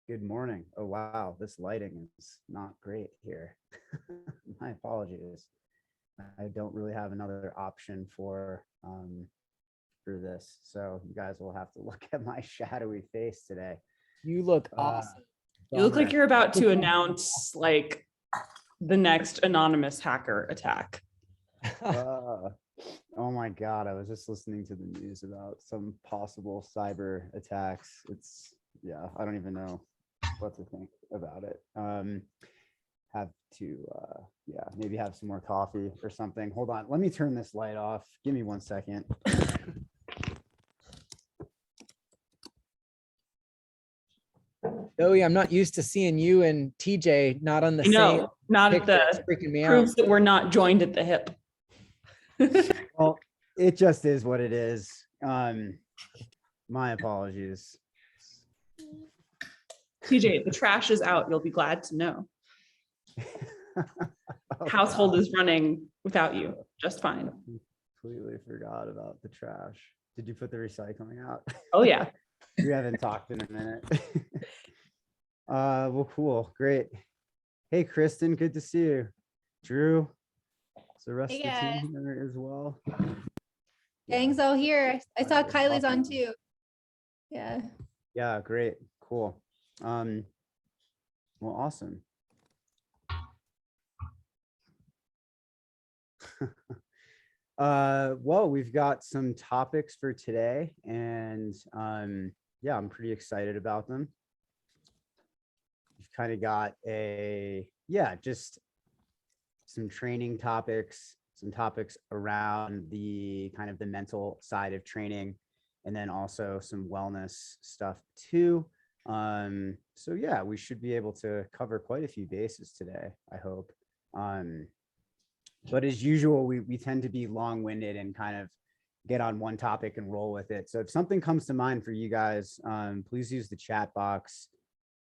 Good morning. Oh, wow. This lighting is not great here. My apologies. I don't really have another option for this. So you guys will have to look at my shadowy face today. You look awesome. You look like Bummer. you're about to announce like the next anonymous hacker attack. Oh my God. I was just listening to the news about some possible cyber attacks. I don't even know what to think about it. Have to maybe have some more coffee or something. Hold on, let me turn this light off. Give me 1 second. Joey, I'm not used to seeing you and TJ not on the same not at picture. It's the freaking me proof out. that we're not joined at the hip. Well, it just is what it is. My apologies. TJ, the trash is out. You'll be glad to know. Oh, Household God. is running without you just fine. Completely forgot about the trash. Did you put the recycling out? Oh yeah. We haven't talked in a minute. Well, cool, great. Hey, Kristen, good to see you. Drew, is the rest of the team here as well? Gang's all here. I saw Okay, Kylie's on awesome. too. Yeah. Yeah, great, cool. Well, awesome. Well, we've got some topics for today, and yeah, I'm pretty excited about them. We've kind of got just some training topics, some topics around the kind of the mental side of training, and then also some wellness stuff too. So yeah, we should be able to cover quite a few bases today, I hope. But as usual, we tend to be long-winded and kind of get on one topic and roll with it. So if something comes to mind for you guys, please use the chat box.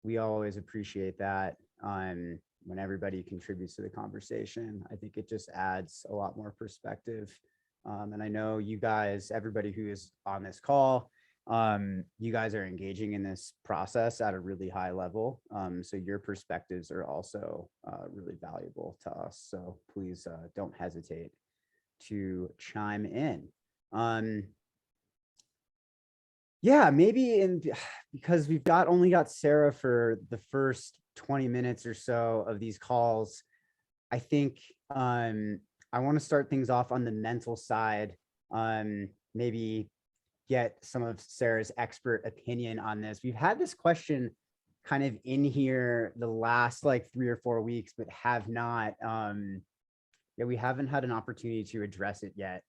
We always appreciate that. When everybody contributes to the conversation, I think it just adds a lot more perspective. And I know you guys, everybody who is on this call, you guys are engaging in this process at a really high level. So your perspectives are also really valuable to us. So please don't hesitate to chime in. Yeah, maybe because we've only got Sarah for the first 20 minutes or so of these calls, I think I want to start things off on the mental side. Maybe get some of Sarah's expert opinion on this. We've had this question kind of in here the last like 3 or 4 weeks, but have not, we haven't had an opportunity to address it yet.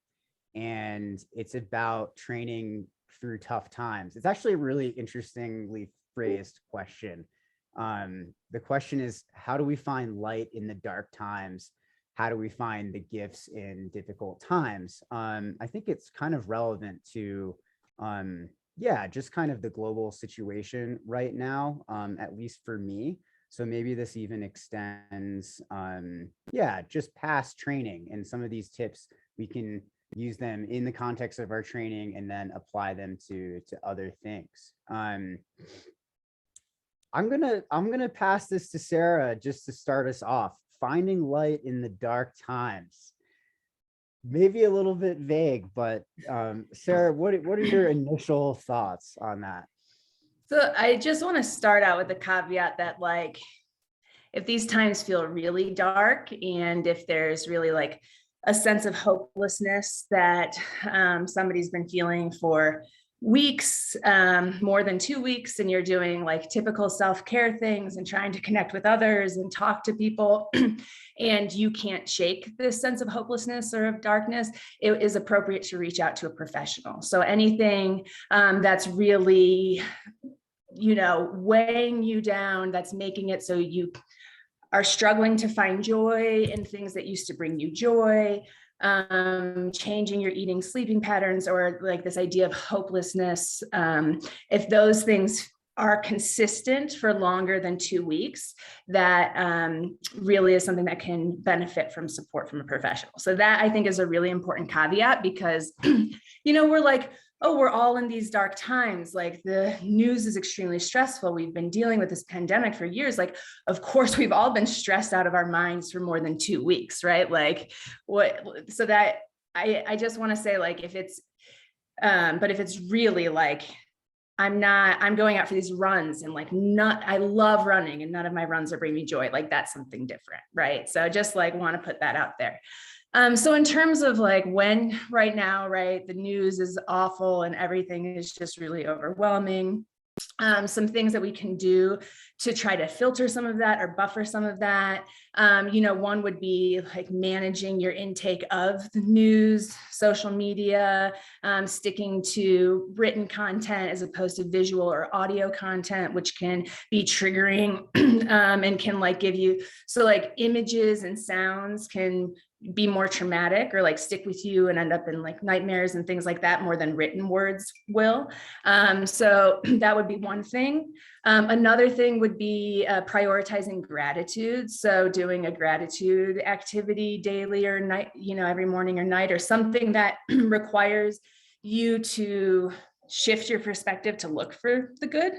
And it's about training through tough times. It's actually a really interestingly phrased question. The question is, how do we find light in the dark times? How do we find the gifts in difficult times? I think it's kind of relevant to just kind of the global situation right now, at least for me. So maybe this even extends, just past training, and some of these tips, we can use them in the context of our training and then apply them to other things. I'm gonna pass this to Sarah just to start us off. Finding light in the dark times. Maybe a little bit vague, but Sarah, what are your initial thoughts on that? So I just want to start out with the caveat that, like, if these times feel really dark and if there's really like a sense of hopelessness that somebody's been feeling for weeks, more than 2 weeks, and you're doing like typical self-care things and trying to connect with others and talk to people, and you can't shake this sense of hopelessness or of darkness, it is appropriate to reach out to a professional. So anything that's really, weighing you down, that's making it so you are struggling to find joy in things that used to bring you joy, changing your eating, sleeping patterns, or like this idea of hopelessness, if those things are consistent for longer than 2 weeks, that really is something that can benefit from support from a professional. So that, I think, is a really important caveat, because we're like oh, we're all in these dark times. Like the news is extremely stressful. We've been dealing with this pandemic for years. Like, of course, we've all been stressed out of our minds for more than 2 weeks, right? Like so that I just want to say, like, if it's, but if it's really like, I'm going out for these runs and like I love running and none of my runs are bringing me joy. Like that's something different. Right. So I just like want to put that out there. So in terms of like when right now, right, the news is awful and everything is just really overwhelming. Some things that we can do to try to filter some of that or buffer some of that. One would be like managing your intake of the news, social media, sticking to written content as opposed to visual or audio content, which can be triggering and can like give you, so like images and sounds can be more traumatic or like stick with you and end up in like nightmares and things like that more than written words will. So that would be one thing. Another thing would be prioritizing gratitude. So doing a gratitude activity daily or night, every morning or night, or something that requires you to shift your perspective to look for the good.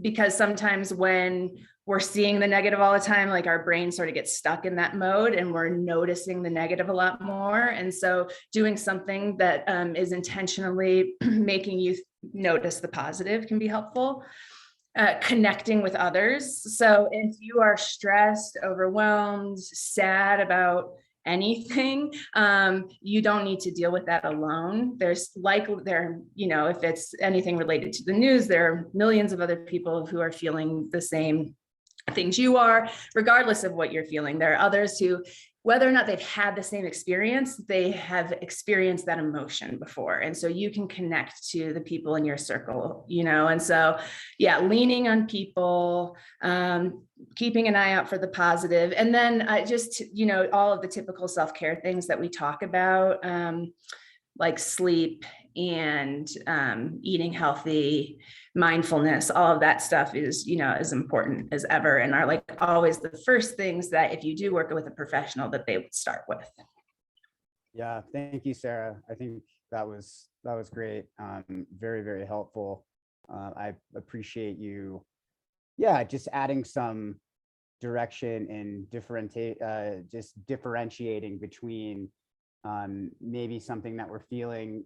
Because sometimes when we're seeing the negative all the time, like our brain sort of gets stuck in that mode and we're noticing the negative a lot more. And so doing something that is intentionally making you notice the positive can be helpful. Connecting with others. So if you are stressed, overwhelmed, sad about anything, you don't need to deal with that alone. If it's anything related to the news, there are millions of other people who are feeling the same things you are, regardless of what you're feeling. There are others who, whether or not they've had the same experience, they have experienced that emotion before. And so you can connect to the people in your circle, and so, yeah, leaning on people, keeping an eye out for the positive. And then just, all of the typical self-care things that we talk about, like sleep and eating healthy, mindfulness, all of that stuff is, as important as ever, and are like always the first things that if you do work with a professional that they would start with. Yeah, thank you, Sarah. I think that was great. Very, very helpful. I appreciate you. Yeah, just adding some direction and differentiating between maybe something that we're feeling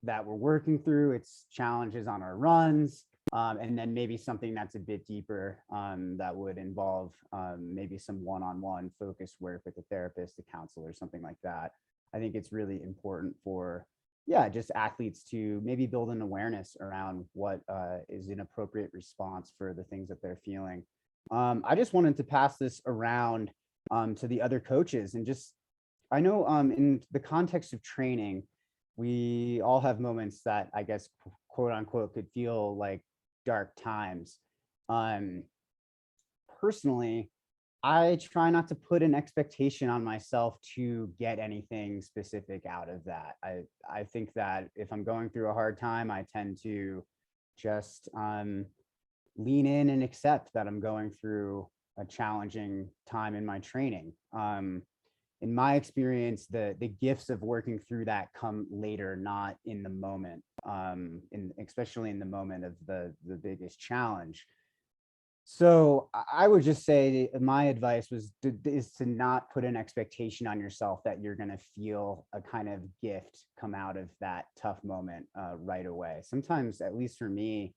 that we're working through, its challenges on our runs, and then maybe something that's a bit deeper that would involve maybe some one-on-one focused work with a therapist, a counselor, something like that. I think it's really important for, just athletes to maybe build an awareness around what is an appropriate response for the things that they're feeling. I just wanted to pass this around to the other coaches, and just, I know in the context of training, we all have moments that I guess, quote unquote, could feel like dark times. Personally, I try not to put an expectation on myself to get anything specific out of that. I think that if I'm going through a hard time, I tend to just lean in and accept that I'm going through a challenging time in my training. In my experience, the gifts of working through that come later, not in the moment, especially in the moment of the biggest challenge. So I would just say my advice is to not put an expectation on yourself that you're going to feel a kind of gift come out of that tough moment right away. Sometimes, at least for me,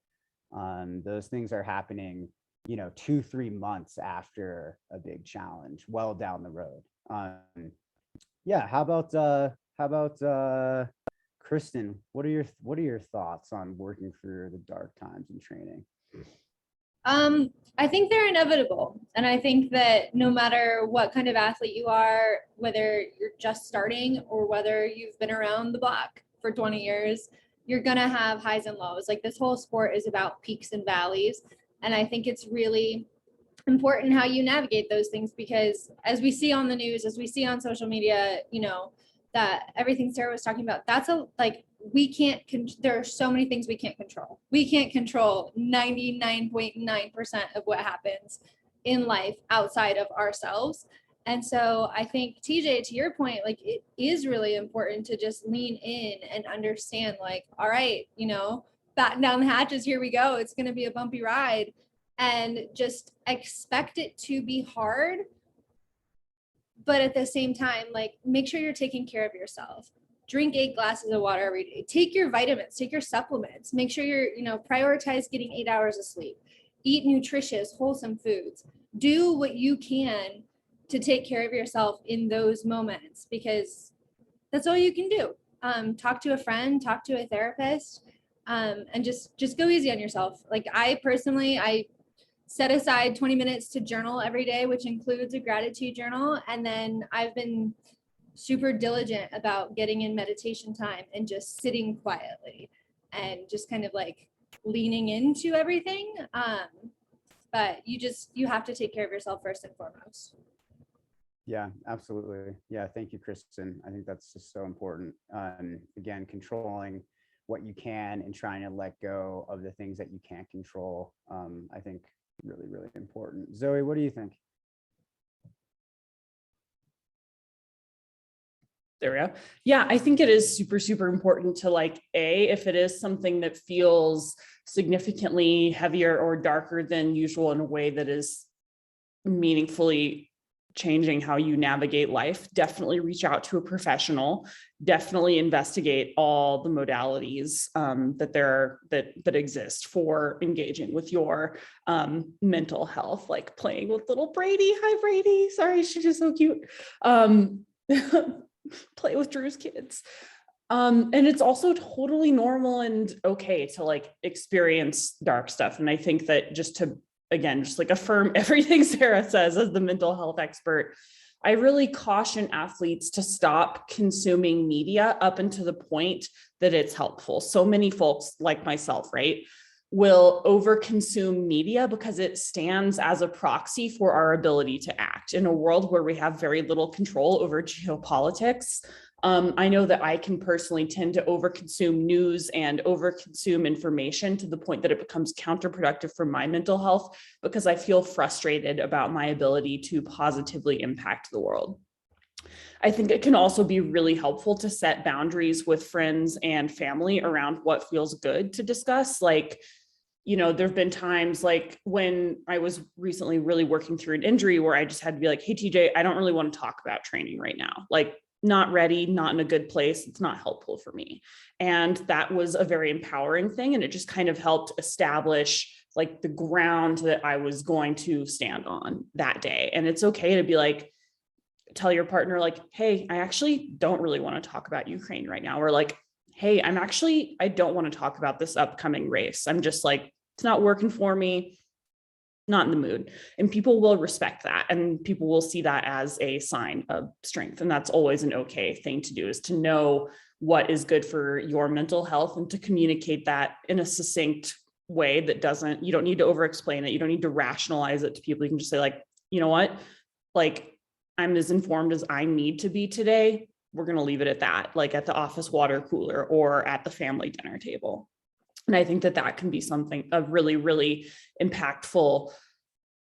those things are happening, 2-3 months after a big challenge, well down the road. How about Kristen? What are your thoughts on working through the dark times in training? I think they're inevitable. And I think that no matter what kind of athlete you are, whether you're just starting or whether you've been around the block for 20 years, you're going to have highs and lows. Like, this whole sport is about peaks and valleys. And I think it's really important how you navigate those things, because as we see on the news, as we see on social media, that everything Sarah was talking about, there are so many things we can't control. We can't control 99.9% of what happens in life outside of ourselves. And so I think, TJ, to your point, like it is really important to just lean in and understand, like, all right, batten down the hatches, here we go. It's going to be a bumpy ride, and just expect it to be hard. But at the same time, like, make sure you're taking care of yourself. Drink 8 glasses of water every day. Take your vitamins, take your supplements. Make sure you're, prioritize getting 8 hours of sleep. Eat nutritious, wholesome foods. Do what you can to take care of yourself in those moments, because that's all you can do. Talk to a friend, talk to a therapist, and just go easy on yourself. Like I set aside 20 minutes to journal every day, which includes a gratitude journal. And then I've been super diligent about getting in meditation time and just sitting quietly and just kind of like leaning into everything. But you have to take care of yourself first and foremost. Yeah, absolutely. Yeah. Thank you, Kristen. I think that's just so important. Again, controlling what you can and trying to let go of the things that you can't control. I think really, really important. Zoe, what do you think? There we go. Yeah, I think it is super, super important to if it is something that feels significantly heavier or darker than usual in a way that is meaningfully changing how you navigate life, definitely reach out to a professional, definitely investigate all the modalities that exist for engaging with your mental health, like playing with little Brady. Hi, Brady. Sorry, she's just so cute. Play with Drew's kids. And it's also totally normal and okay to experience dark stuff. And I think that just to affirm everything Sarah says as the mental health expert, I really caution athletes to stop consuming media up until the point that it's helpful. So many folks like myself, right, will overconsume media because it stands as a proxy for our ability to act in a world where we have very little control over geopolitics. I know that I can personally tend to overconsume news and overconsume information to the point that it becomes counterproductive for my mental health because I feel frustrated about my ability to positively impact the world. I think it can also be really helpful to set boundaries with friends and family around what feels good to discuss. There've been times when I was recently really working through an injury where I just had to be like, hey, TJ, I don't really want to talk about training right now. Not ready, not in a good place. It's not helpful for me. And that was a very empowering thing. And it just kind of helped establish the ground that I was going to stand on that day. And it's okay to be tell your partner hey, I actually don't really want to talk about Ukraine right now. Or hey, I don't want to talk about this upcoming race. I'm just it's not working for me. Not in the mood. And people will respect that. And people will see that as a sign of strength. And that's always an okay thing to do, is to know what is good for your mental health and to communicate that in a succinct way that you don't need to over-explain it. You don't need to rationalize it to people. You can just say you know what, I'm as informed as I need to be today. We're going to leave it at that, at the office water cooler or at the family dinner table. And I think that can be a really, really impactful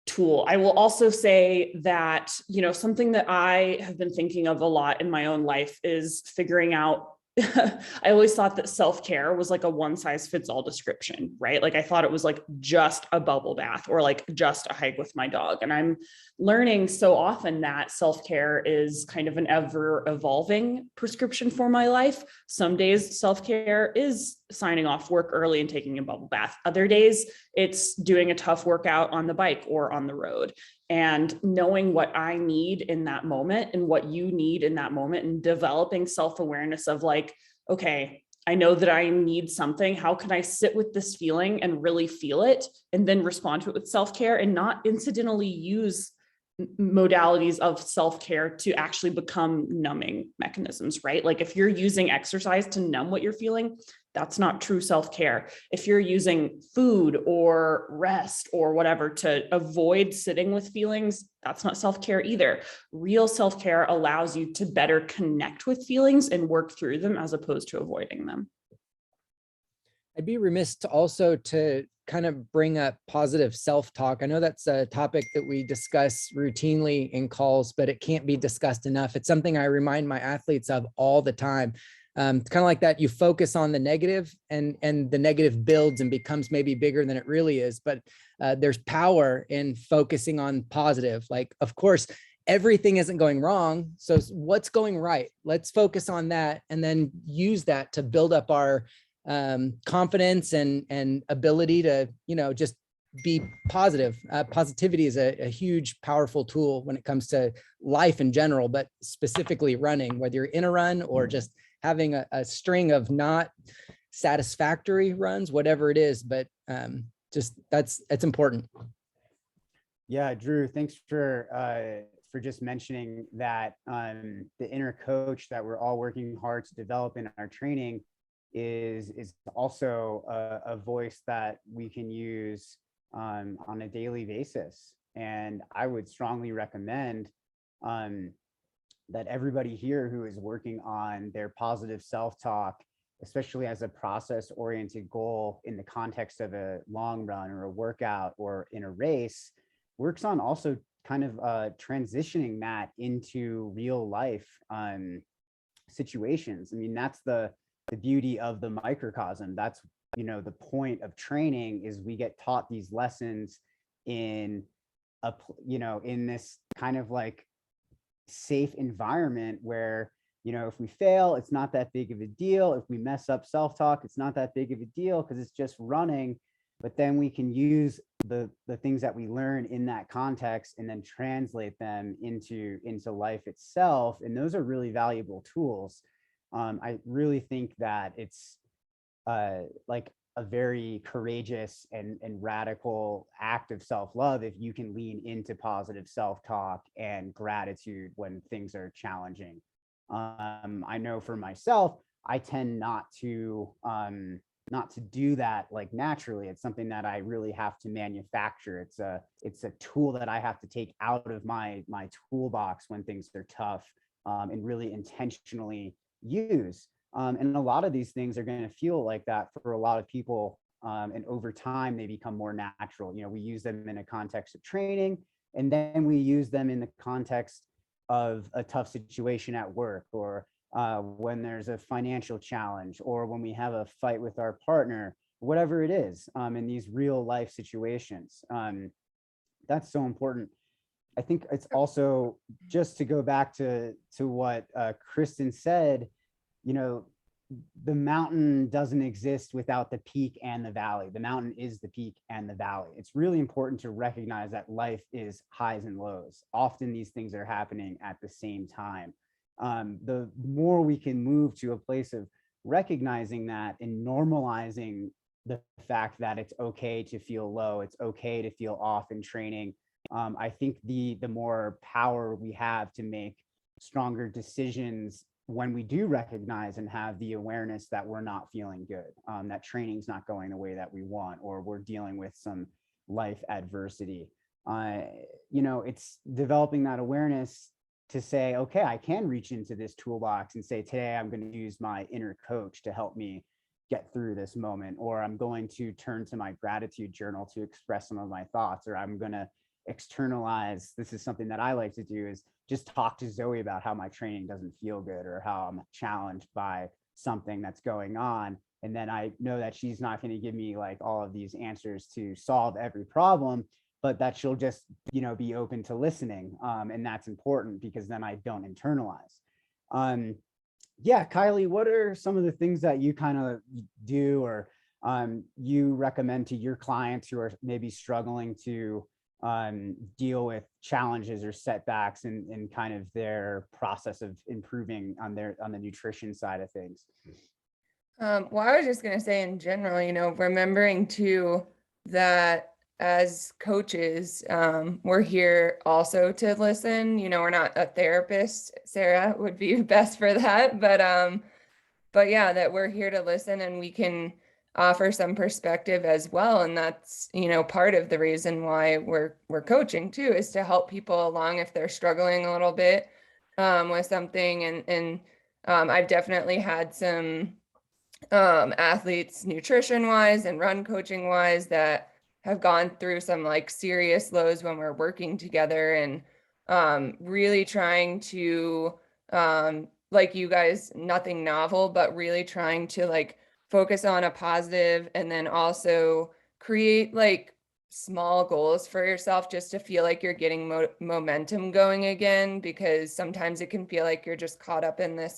tool. I will also say that, something that I have been thinking of a lot in my own life is figuring out, I always thought that self-care was a one size fits all description, right? I thought it was just a bubble bath or just a hike with my dog. And I'm learning so often that self-care is kind of an ever evolving prescription for my life. Some days self-care is signing off work early and taking a bubble bath. Other days it's doing a tough workout on the bike or on the road. And knowing what I need in that moment and what you need in that moment, and developing self-awareness of okay, I know that I need something. How can I sit with this feeling and really feel it and then respond to it with self-care and not incidentally use modalities of self-care to actually become numbing mechanisms, right? If you're using exercise to numb what you're feeling, that's not true self-care. If you're using food or rest or whatever to avoid sitting with feelings, that's not self-care either. Real self-care allows you to better connect with feelings and work through them as opposed to avoiding them. I'd be remiss to also to kind of bring up positive self-talk. I know that's a topic that we discuss routinely in calls, but it can't be discussed enough. It's something I remind my athletes of all the time. Kind of like that, you focus on the negative and the negative builds and becomes maybe bigger than it really is. But there's power in focusing on positive. Like, of course, everything isn't going wrong. So what's going right? Let's focus on that and then use that to build up our confidence and ability to, just be positive. Positivity is a huge, powerful tool when it comes to life in general, but specifically running, whether you're in a run or just having a string of not satisfactory runs, whatever it is, but just that's important. Yeah, Drew, thanks for just mentioning that the inner coach that we're all working hard to develop in our training is also a voice that we can use on a daily basis. And I would strongly recommend that everybody here who is working on their positive self-talk, especially as a process-oriented goal in the context of a long run or a workout or in a race, works on also kind of transitioning that into real life situations. I mean, that's the beauty of the microcosm. That's, the point of training is we get taught these lessons in in this kind of like safe environment where, if we fail, it's not that big of a deal. If we mess up self-talk, it's not that big of a deal because it's just running. But then we can use the things that we learn in that context and then translate them into life itself. And those are really valuable tools. I really think that it's like a very courageous and radical act of self-love if you can lean into positive self-talk and gratitude when things are challenging. I know for myself, I tend not to do that like naturally. It's something that I really have to manufacture. It's a tool that I have to take out of my toolbox when things are tough, and really intentionally use. And a lot of these things are going to feel like that for a lot of people. And over time, they become more natural. We use them in a context of training, and then we use them in the context of a tough situation at work, or when there's a financial challenge, or when we have a fight with our partner, whatever it is, in these real life situations. That's so important. I think it's also, just to go back to what Kristen said, the mountain doesn't exist without the peak and the valley. The mountain is the peak and the valley. It's really important to recognize that life is highs and lows. Often these things are happening at the same time. The more we can move to a place of recognizing that and normalizing the fact that it's okay to feel low, it's okay to feel off in training, I think the more power we have to make stronger decisions when we do recognize and have the awareness that we're not feeling good, that training's not going the way that we want, or we're dealing with some life adversity. It's developing that awareness to say, okay, I can reach into this toolbox and say, today I'm going to use my inner coach to help me get through this moment, or I'm going to turn to my gratitude journal to express some of my thoughts, or I'm going to externalize. This is something that I like to do, is just talk to Zoe about how my training doesn't feel good, or how I'm challenged by something that's going on. And then I know that she's not going to give me like all of these answers to solve every problem, but that she'll just, be open to listening. And that's important, because then I don't internalize. Yeah, Kylie, what are some of the things that you kind of do, or you recommend to your clients who are maybe struggling to deal with challenges or setbacks in kind of their process of improving on the nutrition side of things? Well, I was just going to say in general, remembering too that as coaches, we're here also to listen. We're not a therapist. Sarah would be best for that, but yeah, that we're here to listen, and we can offer some perspective as well. And that's, part of the reason why we're coaching too, is to help people along if they're struggling a little bit with something. And I've definitely had some athletes nutrition wise and run coaching wise that have gone through some like serious lows when we're working together, and really trying to like you guys, nothing novel, but really trying to like focus on a positive, and then also create like small goals for yourself just to feel like you're getting momentum going again, because sometimes it can feel like you're just caught up in the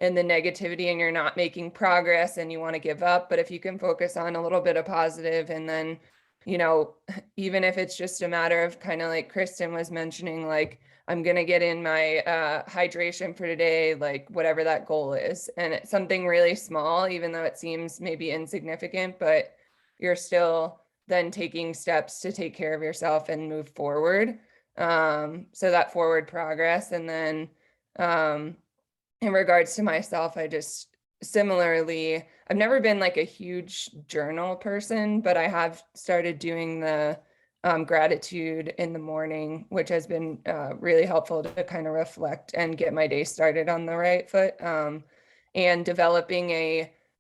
negativity and you're not making progress and you want to give up. But if you can focus on a little bit of positive, and then, you know, even if it's just a matter of kind of like Kristen was mentioning, like, I'm going to get in my hydration for today, like whatever that goal is. And it's something really small, even though it seems maybe insignificant, but you're still then taking steps to take care of yourself and move forward. So that forward progress. And then in regards to myself, I just similarly, I've never been like a huge journal person, but I have started doing the gratitude in the morning, which has been really helpful to kind of reflect and get my day started on the right foot. And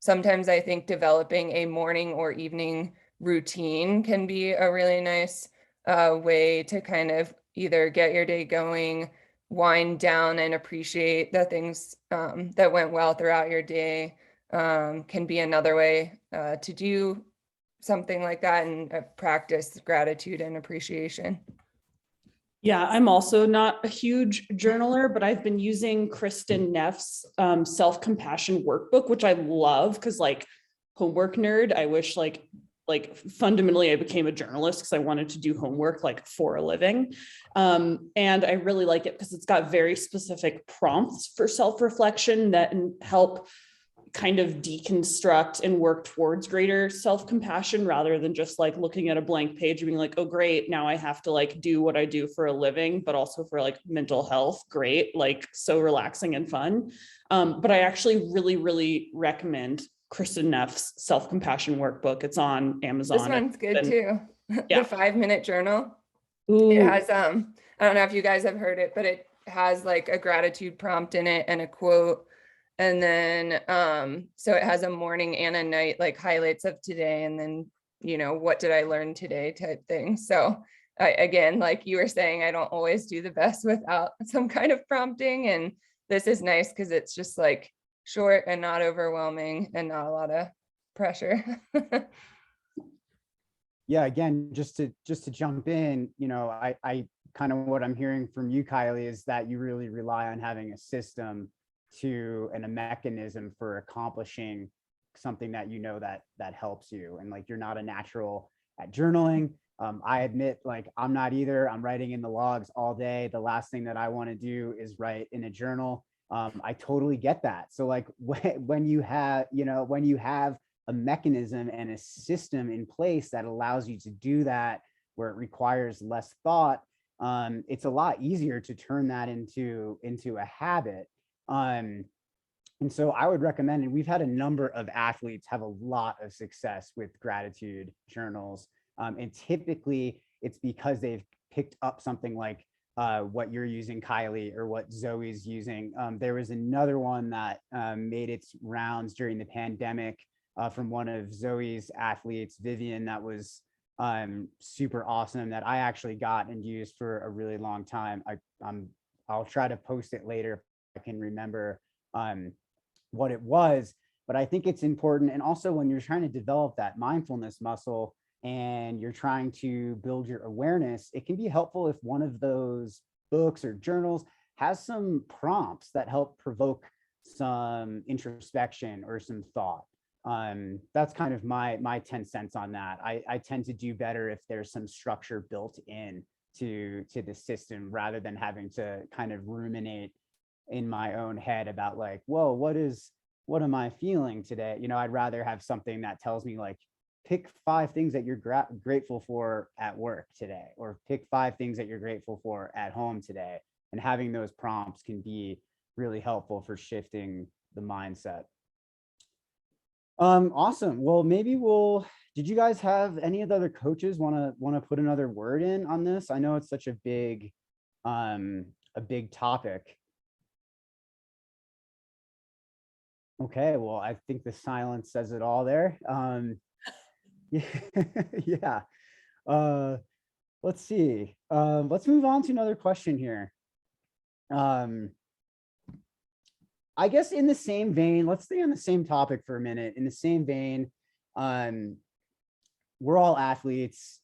sometimes I think developing a morning or evening routine can be a really nice way to kind of either get your day going, wind down, and appreciate the things that went well throughout your day. Can be another way to do something like that, and practice gratitude and appreciation. Yeah, I'm also not a huge journaler, but I've been using Kristen Neff's self-compassion workbook, which I love because like homework nerd, I wish like fundamentally I became a journalist because I wanted to do homework like for a living. And I really like it because it's got very specific prompts for self-reflection that help kind of deconstruct and work towards greater self-compassion rather than just like looking at a blank page and being like, oh, great, now I have to like do what I do for a living, but also for like mental health. Great, like so relaxing and fun. But I actually really, really recommend Kristen Neff's self-compassion workbook. It's on Amazon. This one's good too. Yeah. The 5-minute journal. Ooh. It has, I don't know if you guys have heard it, but it has like a gratitude prompt in it and a quote. And then, so it has a morning and a night, like highlights of today. And then, you know, what did I learn today type thing. So again, like you were saying, I don't always do the best without some kind of prompting. And this is nice because it's just like short and not overwhelming and not a lot of pressure. Yeah, again, just to jump in, you know, I kind of what I'm hearing from you, Kylie, is that you really rely on having a system and a mechanism for accomplishing something that you know that helps you, and like you're not a natural at journaling. I admit, like I'm not either. I'm writing in the logs all day. The last thing that I want to do is write in a journal. I totally get that. So like when you have a mechanism and a system in place that allows you to do that, where it requires less thought, it's a lot easier to turn that into a habit. And so I would recommend, and we've had a number of athletes have a lot of success with gratitude journals. And typically it's because they've picked up something like what you're using, Kylie, or what Zoe's using. There was another one that made its rounds during the pandemic from one of Zoe's athletes, Vivian, that was super awesome, that I actually got and used for a really long time. I'll try to post it later if I can remember what it was, but I think it's important. And also when you're trying to develop that mindfulness muscle and you're trying to build your awareness, it can be helpful if one of those books or journals has some prompts that help provoke some introspection or some thought. That's kind of my 10 cents on that. I tend to do better if there's some structure built in to the system, rather than having to kind of ruminate in my own head about like, whoa, what am I feeling today? You know, I'd rather have something that tells me like, pick 5 things that you're grateful for at work today, or pick 5 things that you're grateful for at home today. And having those prompts can be really helpful for shifting the mindset. Awesome. Well, maybe did you guys have any of the other coaches want to put another word in on this? I know it's such a big topic. Okay, well, I think the silence says it all there. Yeah. Uh, let's see. Let's move on to another question here. I guess in the same vein, let's stay on the same topic for a minute. In the same vein, we're all athletes.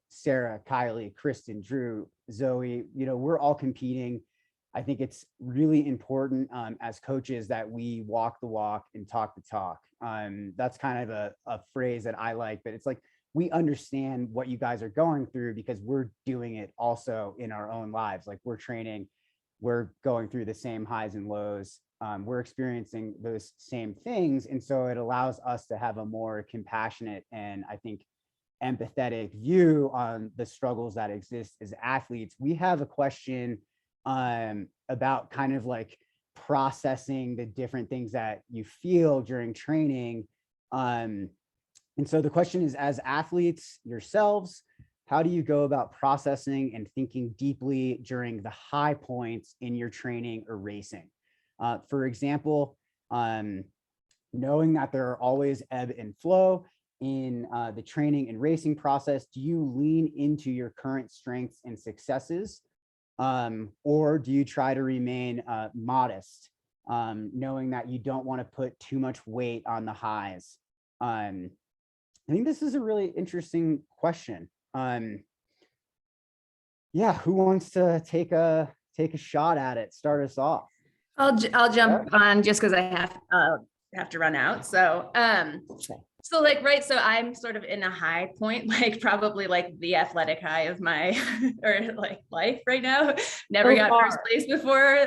Sarah, Kylie, Kristen, Drew, Zoe, we're all competing. I think it's really important as coaches that we walk the walk and talk the talk. That's kind of a phrase that I like, but it's like we understand what you guys are going through because we're doing it also in our own lives. Like we're training, we're going through the same highs and lows. We're experiencing those same things. And so it allows us to have a more compassionate and I think empathetic view on the struggles that exist as athletes. We have a question about kind of like processing the different things that you feel during training. And so the question is, as athletes yourselves, how do you go about processing and thinking deeply during the high points in your training or racing? For example, knowing that there are always ebb and flow in the training and racing process, do you lean into your current strengths and successes? Or do you try to remain modest, knowing that you don't want to put too much weight on the highs? I think this is a really interesting question. Yeah, who wants to take a shot at it? Start us off. I'll jump on just because I have to run out. So so like, right. So I'm sort of in a high point, like probably like the athletic high of my or like life right now. Never got first place before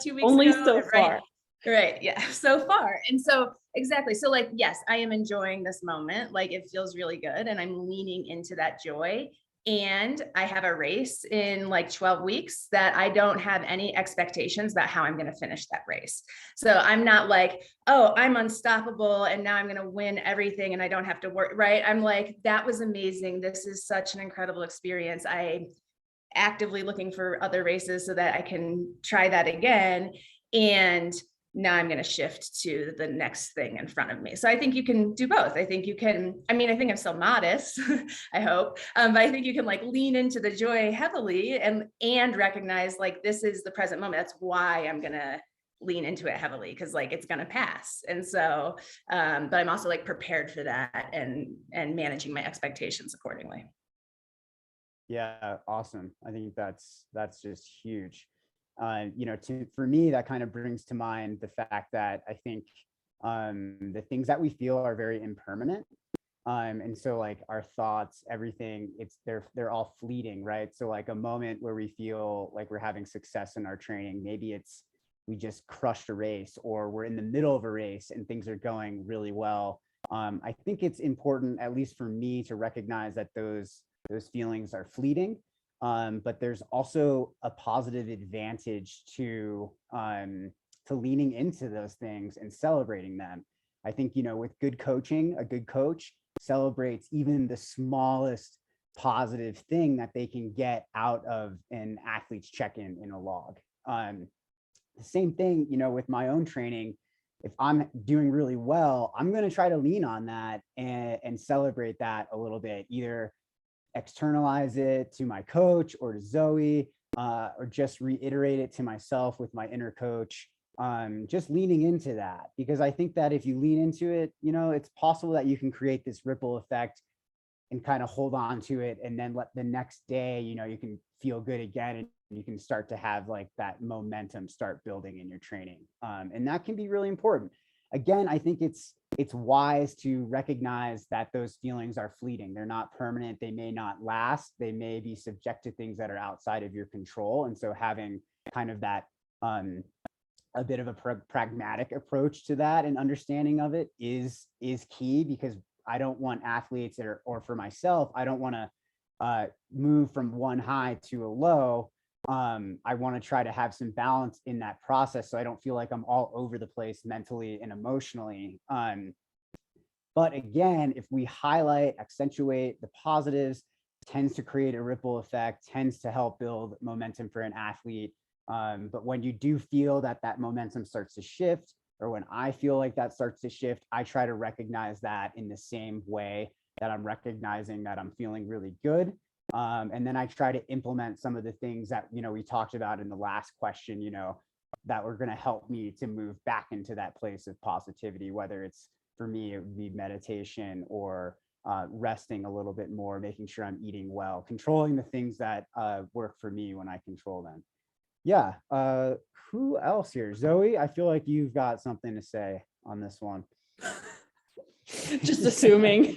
2 weeks Only ago. so far. Right. Yeah. So far. And so exactly. So like, yes, I am enjoying this moment. Like it feels really good. And I'm leaning into that joy. And I have a race in like 12 weeks that I don't have any expectations about how I'm going to finish that race. So I'm not like, oh, I'm unstoppable and now I'm going to win everything and I don't have to work. Right. I'm like, that was amazing. This is such an incredible experience. I actively looking for other races so that I can try that again. And now I'm going to shift to the next thing in front of me. So I think you can do both. I think you can, I mean, I think I'm still modest, I hope, but I think you can like lean into the joy heavily and recognize like, this is the present moment. That's why I'm going to lean into it heavily because like, it's going to pass. And so, but I'm also like prepared for that and managing my expectations accordingly. Yeah, awesome. I think that's just huge. For me, that kind of brings to mind the fact that I think the things that we feel are very impermanent. And so like our thoughts, everything, they're all fleeting, right? So like a moment where we feel like we're having success in our training, maybe it's we just crushed a race or we're in the middle of a race and things are going really well. I think it's important, at least for me, to recognize that those feelings are fleeting. But there's also a positive advantage to leaning into those things and celebrating them. I think, with good coaching, a good coach celebrates even the smallest positive thing that they can get out of an athlete's check-in in a log. The same thing, with my own training. If I'm doing really well, I'm going to try to lean on that and celebrate that a little bit, either externalize it to my coach or to Zoe, or just reiterate it to myself with my inner coach. Just leaning into that, because I think that if you lean into it, it's possible that you can create this ripple effect and kind of hold on to it. And then let the next day, you can feel good again and you can start to have like that momentum start building in your training. And that can be really important. Again, I think it's wise to recognize that those feelings are fleeting. They're not permanent. They may not last. They may be subject to things that are outside of your control. And so having kind of that a bit of a pragmatic approach to that and understanding of it is key, because I don't want athletes or for myself, I don't want to move from one high to a low. I want to try to have some balance in that process so I don't feel like I'm all over the place mentally and emotionally. But again, if we highlight, accentuate the positives, tends to create a ripple effect, tends to help build momentum for an athlete. But when you do feel that momentum starts to shift, or when I feel like that starts to shift, I try to recognize that in the same way that I'm recognizing that I'm feeling really good. And then I try to implement some of the things that, we talked about in the last question, that were going to help me to move back into that place of positivity, whether it's, for me, it would be meditation or resting a little bit more, making sure I'm eating well, controlling the things that work for me when I control them. Yeah. Who else here? Zoe, I feel like you've got something to say on this one. Just assuming.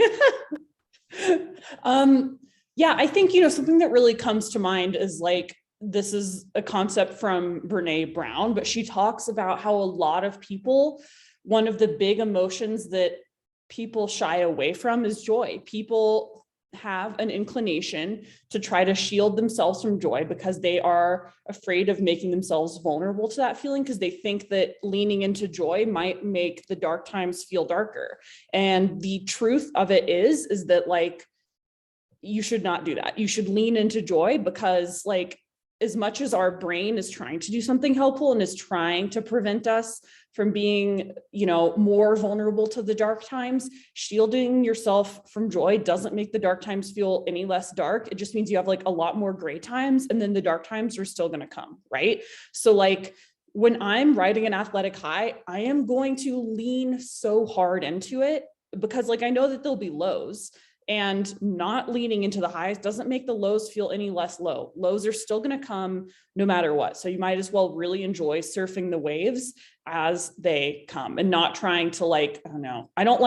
Yeah, I think, something that really comes to mind is like, this is a concept from Brene Brown, but she talks about how a lot of people, one of the big emotions that people shy away from is joy. People have an inclination to try to shield themselves from joy because they are afraid of making themselves vulnerable to that feeling, because they think that leaning into joy might make the dark times feel darker. And the truth of it is that like, you should not do that. You should lean into joy, because like, as much as our brain is trying to do something helpful and is trying to prevent us from being, more vulnerable to the dark times, shielding yourself from joy doesn't make the dark times feel any less dark. It just means you have like a lot more gray times, and then the dark times are still going to come, right? So like, when I'm riding an athletic high, I am going to lean so hard into it, because like, I know that there'll be lows. And not leaning into the highs doesn't make the lows feel any less low. Lows are still going to come no matter what. So you might as well really enjoy surfing the waves as they come, and not trying to like, I don't know. I don't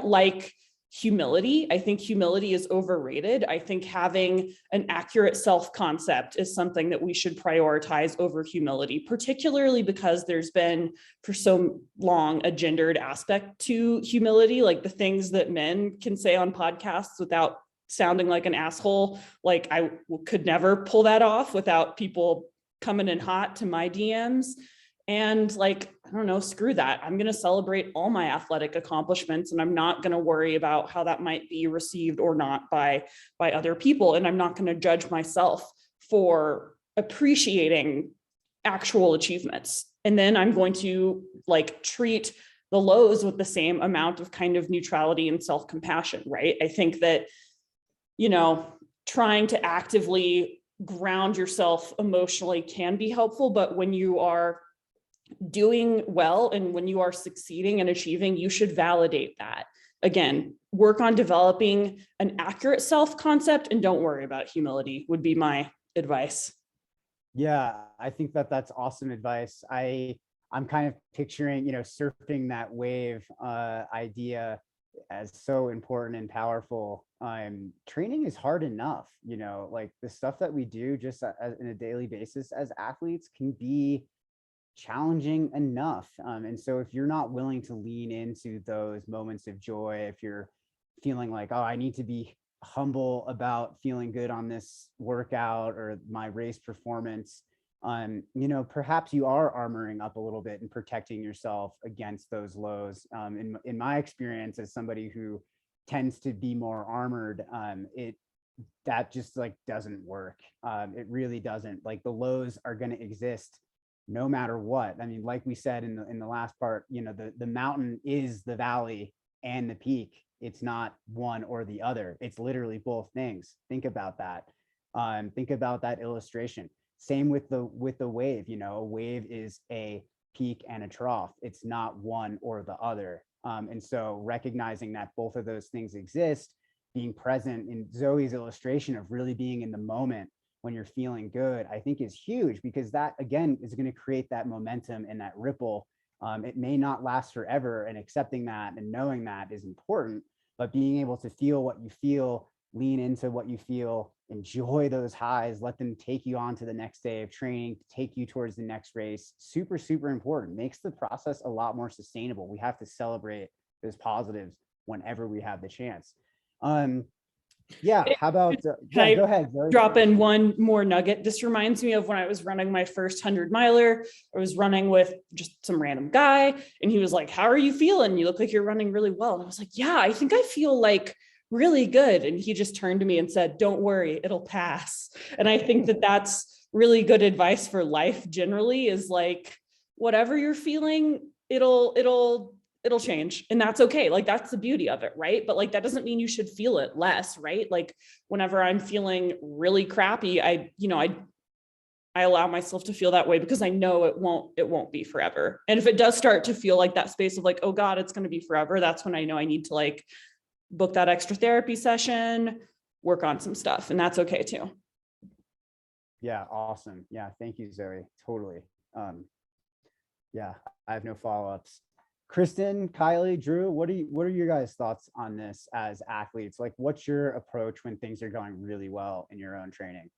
like humility. I think humility is overrated. I think having an accurate self-concept is something that we should prioritize over humility, particularly because there's been for so long a gendered aspect to humility, like the things that men can say on podcasts without sounding like an asshole. Like I could never pull that off without people coming in hot to my DMs. And like, I don't know, screw that. I'm going to celebrate all my athletic accomplishments, and I'm not going to worry about how that might be received or not by other people. And I'm not going to judge myself for appreciating actual achievements. And then I'm going to like treat the lows with the same amount of kind of neutrality and self-compassion, right? I think that, trying to actively ground yourself emotionally can be helpful, but when you are doing well and when you are succeeding and achieving, you should validate that. Again, work on developing an accurate self-concept and don't worry about humility would be my advice. Yeah, I think that that's awesome advice. I'm kind of picturing, surfing that wave idea as so important and powerful. Training is hard enough, like the stuff that we do just in a daily basis as athletes can be challenging enough. And so if you're not willing to lean into those moments of joy, if you're feeling like, oh, I need to be humble about feeling good on this workout or my race performance, perhaps you are armoring up a little bit and protecting yourself against those lows. In my experience as somebody who tends to be more armored, that just like doesn't work. It really doesn't. Like the lows are going to exist no matter what. I mean, like we said in the last part, the mountain is the valley and the peak. It's not one or the other. It's literally both things. Think about that. Think about that illustration. Same with the wave. A wave is a peak and a trough. It's not one or the other. And so recognizing that both of those things exist, being present in Zoe's illustration of really being in the moment when you're feeling good, I think is huge, because that again is going to create that momentum and that ripple. It may not last forever, and accepting that and knowing that is important, but being able to feel what you feel, lean into what you feel, enjoy those highs, let them take you on to the next day of training, take you towards the next race. Super, super important. Makes the process a lot more sustainable. We have to celebrate those positives whenever we have the chance. Yeah, how about, yeah, go ahead. Zoe. Drop in one more nugget. This reminds me of when I was running my first 100-miler. I was running with just some random guy, and he was like, how are you feeling? You look like you're running really well. And I was like, yeah, I think I feel like really good. And he just turned to me and said, don't worry, it'll pass. And I think that that's really good advice for life generally, is like, whatever you're feeling, it'll change, and that's okay. Like, that's the beauty of it, right? But like, that doesn't mean you should feel it less, right? Like, whenever I'm feeling really crappy, I allow myself to feel that way, because I know it won't be forever. And if it does start to feel like that space of like, oh God, it's going to be forever, that's when I know I need to like book that extra therapy session, work on some stuff, and that's okay too. Yeah, awesome. Yeah, thank you, Zoe. Totally. Yeah, I have no follow-ups. Kristen, Kylie, Drew, what are your guys' thoughts on this as athletes? Like, what's your approach when things are going really well in your own training?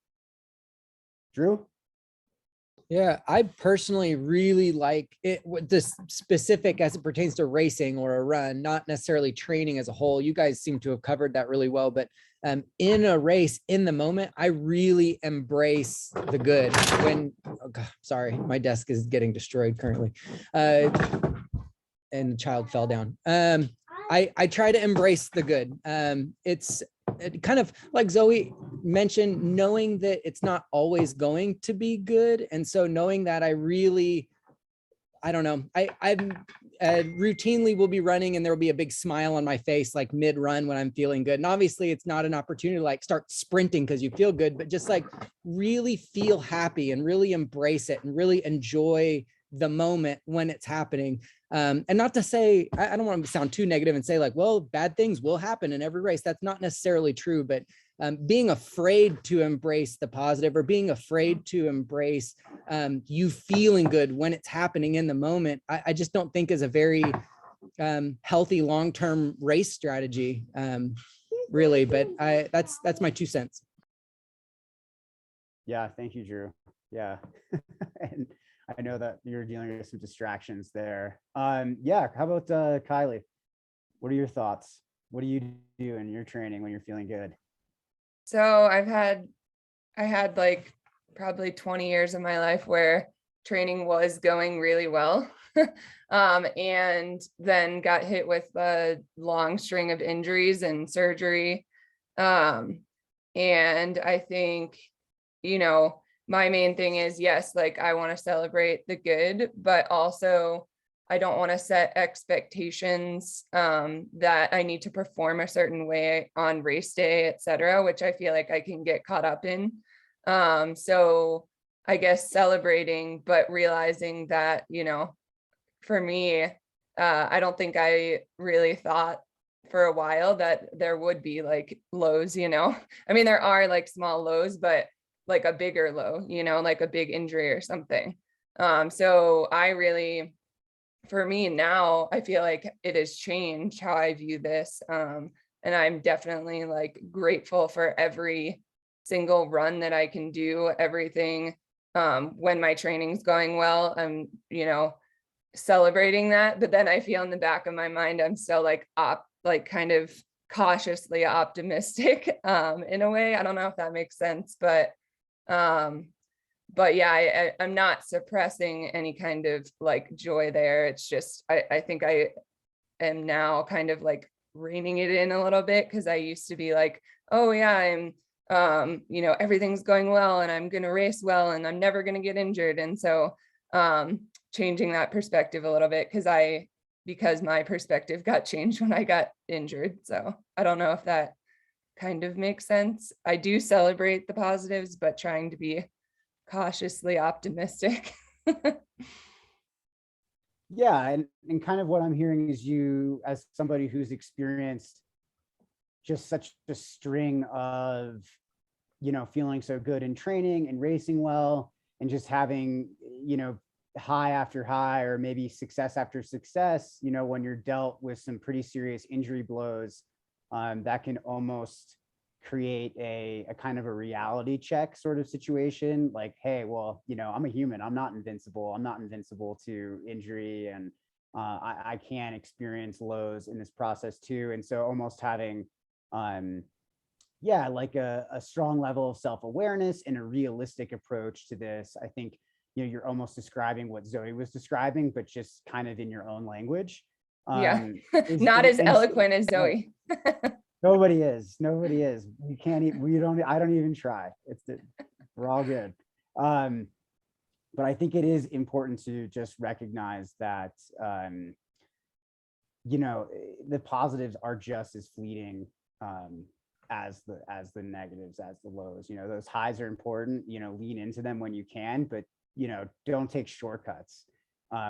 Drew? Yeah, I personally really like it. What this specific as it pertains to racing or a run, not necessarily training as a whole. You guys seem to have covered that really well, but in a race, in the moment, I really embrace the good. When, oh God, sorry, my desk is getting destroyed currently, and the child fell down. I try to embrace the good. It's kind of like Zoe mentioned, knowing that it's not always going to be good. And so knowing that I don't know, I'm routinely will be running and there will be a big smile on my face, like mid run when I'm feeling good. And obviously it's not an opportunity to like start sprinting because you feel good, but just like really feel happy and really embrace it and really enjoy the moment when it's happening. And not to say, I don't want to sound too negative and say like, well, bad things will happen in every race. That's not necessarily true, but being afraid to embrace the positive, or being afraid to embrace you feeling good when it's happening in the moment, I just don't think is a very healthy long-term race strategy, really. But that's my 2 cents. Yeah, thank you, Drew. Yeah. And I know that you're dealing with some distractions there. Yeah, how about Kylie? What are your thoughts? What do you do in your training when you're feeling good? So I had like probably 20 years of my life where training was going really well. And then got hit with a long string of injuries and surgery. And I think, my main thing is, yes, like I want to celebrate the good, but also I don't want to set expectations that I need to perform a certain way on race day, et cetera, which I feel like I can get caught up in. So I guess celebrating, but realizing that, for me, I don't think I really thought for a while that there would be like lows, I mean, there are like small lows, but like a bigger low, like a big injury or something. So I really, for me now, I feel like it has changed how I view this. And I'm definitely like grateful for every single run that I can do, everything. When my training's going well, I'm, celebrating that. But then I feel in the back of my mind, I'm still like kind of cautiously optimistic in a way. I don't know if that makes sense, but yeah, I'm not suppressing any kind of like joy there. It's just, I think I am now kind of like reining it in a little bit, because I used to be like, oh yeah, I'm, everything's going well and I'm going to race well and I'm never going to get injured. And so changing that perspective a little bit, because my perspective got changed when I got injured. So I don't know if that kind of makes sense. I do celebrate the positives, but trying to be cautiously optimistic. Yeah, and kind of what I'm hearing is you, as somebody who's experienced just such a string of, feeling so good in training and racing well, and just having, high after high, or maybe success after success, when you're dealt with some pretty serious injury blows, that can almost create a kind of a reality check sort of situation. Like, hey, well, I'm a human. I'm not invincible. I'm not invincible to injury. And I can experience lows in this process too. And so almost having, like a strong level of self-awareness and a realistic approach to this. I think, you're almost describing what Zoe was describing, but just kind of in your own language. Yeah, not as eloquent as Zoe. Nobody is. You can't. I don't even try. We're all good. But I think it is important to just recognize that, you know, the positives are just as fleeting as the negatives, as the lows. You know, those highs are important, you know, lean into them when you can, but, you know, don't take shortcuts.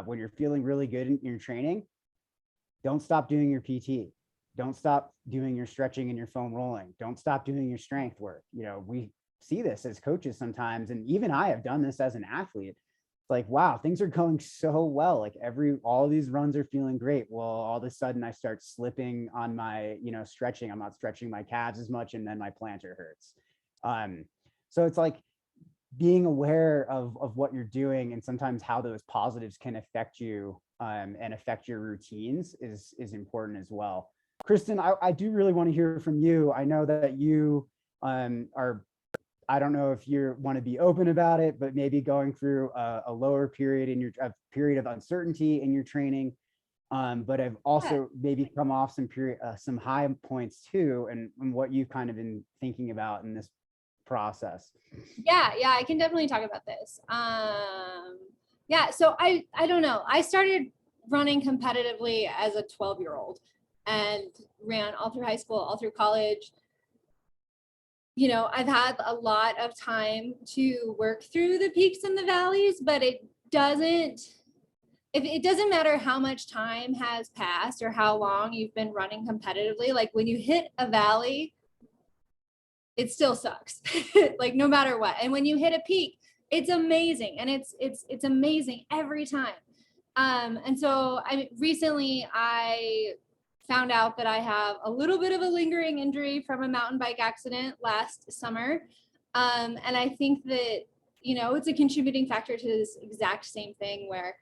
When you're feeling really good in your training, don't stop doing your PT. Don't stop doing your stretching and your foam rolling. Don't stop doing your strength work. You know, we see this as coaches sometimes, and even I have done this as an athlete. It's like, wow, things are going so well. Like all these runs are feeling great. Well, all of a sudden I start slipping on my, you know, stretching. I'm not stretching my calves as much, and then my plantar hurts. So it's like being aware of what you're doing, and sometimes how those positives can affect you and affect your routines is important as well. Kristen, I do really want to hear from you. I know that you are, I don't know if you want to be open about it, but maybe going through a lower period in a period of uncertainty in your training, but I've also maybe come off some high points too, and what you've kind of been thinking about in this process. Yeah, I can definitely talk about this. Yeah, so I don't know. I started running competitively as a 12-year-old and ran all through high school, all through college. You know, I've had a lot of time to work through the peaks and the valleys, but it doesn't matter how much time has passed or how long you've been running competitively. Like when you hit a valley, it still sucks, like no matter what. And when you hit a peak, it's amazing. And it's amazing every time. And so recently I found out that I have a little bit of a lingering injury from a mountain bike accident last summer. And I think that, you know, it's a contributing factor to this exact same thing where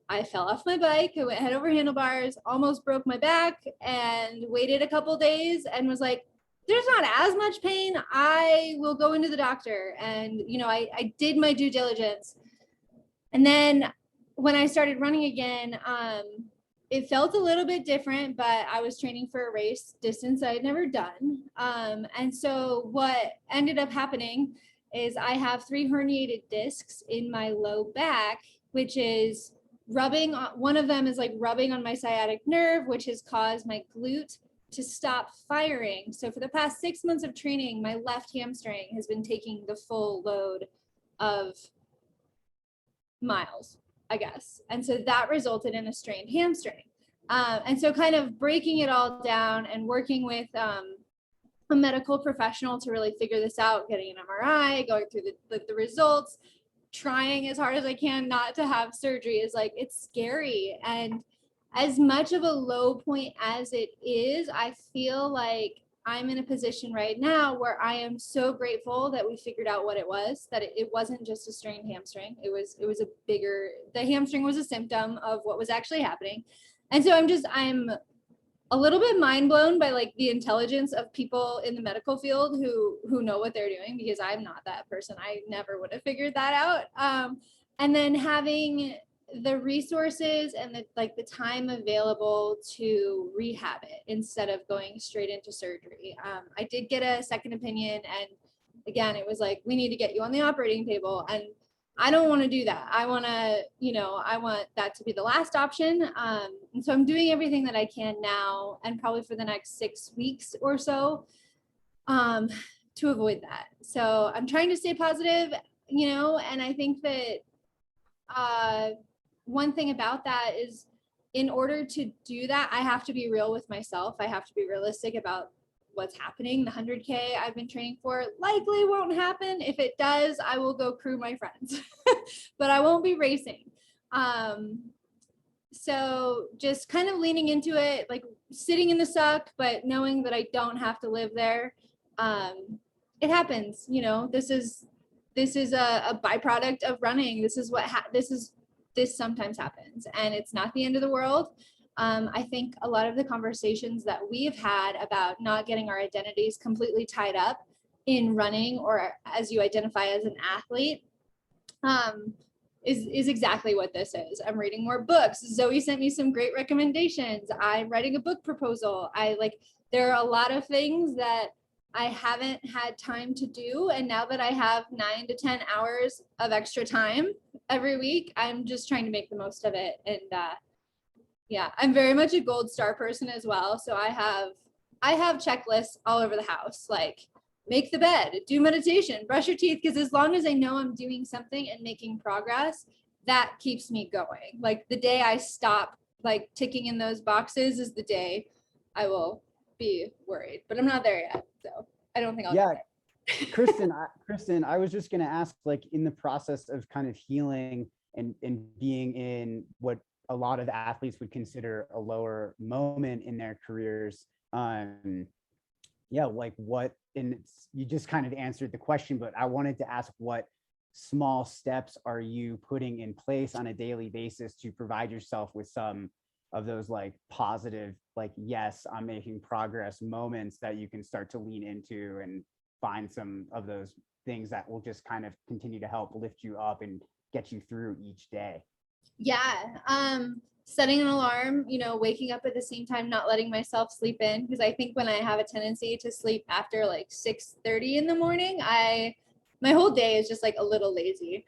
I fell off my bike, I went head over handlebars, almost broke my back, and waited a couple days and was like, there's not as much pain. I will go into the doctor. And, you know, I did my due diligence. And then when I started running again, it felt a little bit different, but I was training for a race distance I had never done. And so what ended up happening is I have 3 herniated discs in my low back, which is rubbing on, one of them is like rubbing on my sciatic nerve, which has caused my glute to stop firing. So for the past 6 months of training, my left hamstring has been taking the full load of miles, I guess. And so that resulted in a strained hamstring. And so kind of breaking it all down and working with a medical professional to really figure this out, getting an MRI, going through the results, trying as hard as I can not to have surgery is like, it's scary. And as much of a low point as it is, I feel like I'm in a position right now where I am so grateful that we figured out what it was, that it wasn't just a strained hamstring. It was the hamstring was a symptom of what was actually happening. And so I'm a little bit mind blown by like the intelligence of people in the medical field who know what they're doing, because I'm not that person. I never would have figured that out. And then having the resources and the time available to rehab it instead of going straight into surgery. I did get a second opinion, and again, it was like, we need to get you on the operating table. And I don't want to do that. I want that to be the last option. And so I'm doing everything that I can now, and probably for the next 6 weeks or so, to avoid that. So I'm trying to stay positive, you know, and I think that, one thing about that is, in order to do that, I have to be real with myself. I have to be realistic about what's happening. The 100K I've been training for likely won't happen. If it does, I will go crew my friends, but I won't be racing. So just kind of leaning into it, like sitting in the suck, but knowing that I don't have to live there. It happens, you know, this is a byproduct of running. This is this sometimes happens, and it's not the end of the world. I think a lot of the conversations that we've had about not getting our identities completely tied up in running, or as you identify as an athlete, is exactly what this is. I'm reading more books. Zoe sent me some great recommendations. I'm writing a book proposal. There are a lot of things that I haven't had time to do. And now that I have 9 to 10 hours of extra time every week, I'm just trying to make the most of it. And yeah, I'm very much a gold star person as well. So I have checklists all over the house, like make the bed, do meditation, brush your teeth. Because as long as I know I'm doing something and making progress, that keeps me going. Like the day I stop like ticking in those boxes is the day I will be worried, but I'm not there yet. So I don't think I'll Yeah, get Kristen, I was just going to ask, like, in the process of kind of healing and being in what a lot of athletes would consider a lower moment in their careers, yeah, like what, and you just kind of answered the question, but I wanted to ask, what small steps are you putting in place on a daily basis to provide yourself with some of those like positive, like, yes, I'm making progress moments that you can start to lean into and find some of those things that will just kind of continue to help lift you up and get you through each day? Yeah. Setting an alarm, waking up at the same time, not letting myself sleep in. Because I think when I have a tendency to sleep after like 6:30 in the morning, my whole day is just like a little lazy.